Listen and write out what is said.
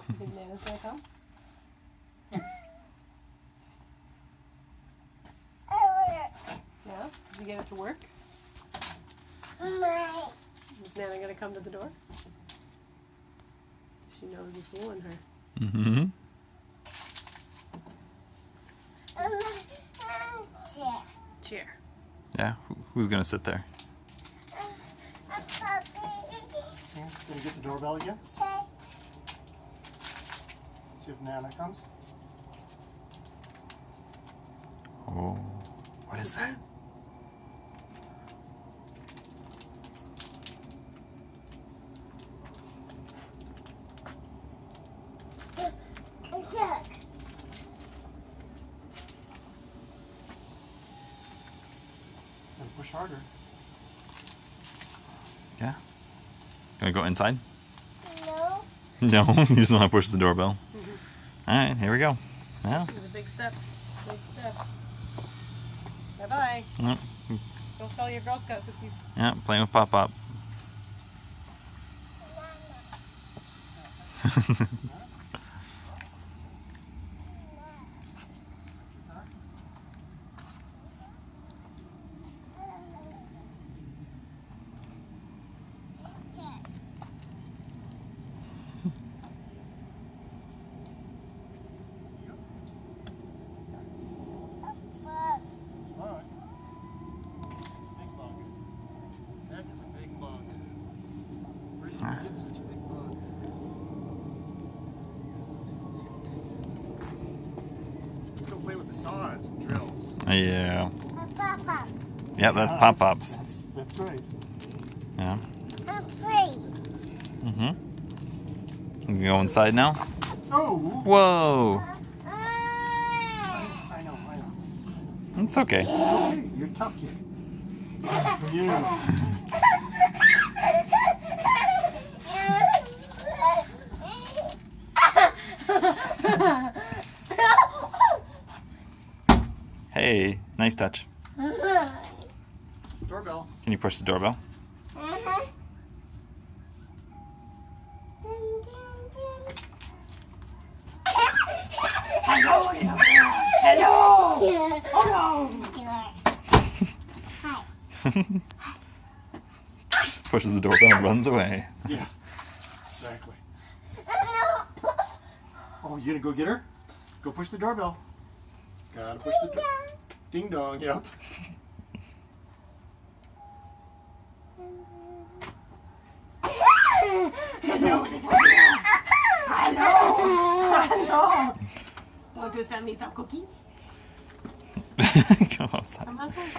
Think Nana's gonna come? Yeah? Did you get it to work? Is Nana gonna come to the door? She knows you're fooling her. Mm-hmm. Chair. Yeah, who's gonna sit there? Gonna get the doorbell again? See if Nana comes. Oh, what is that? And push harder. Yeah. Gonna go inside? No. No, you just want to push the doorbell. All right, here we go. Yeah. These are big steps. Big steps. Bye-bye. Yep. Go sell your Girl Scout cookies. Yeah, playing with Pop Pop. Alright. Big bug. That is a big bug. Where did you get such a big bug? Let's go play with the saws and drills. Yeah. Yeah, that's Pop Pops. That's right. Yeah. Mm-hmm. You can go inside now? Oh! Whoa! I know. It's okay. Okay, you're tough kid. For you. Hey, nice touch. Doorbell. Can you push the doorbell? Hello! Hello! Oh no! Pushes the doorbell and runs away. Yeah, exactly. Oh, you gonna go get her? Go push the doorbell. Gotta push the door. Ding dong, yep. Hello! Want to send me some cookies? Come outside. Come outside.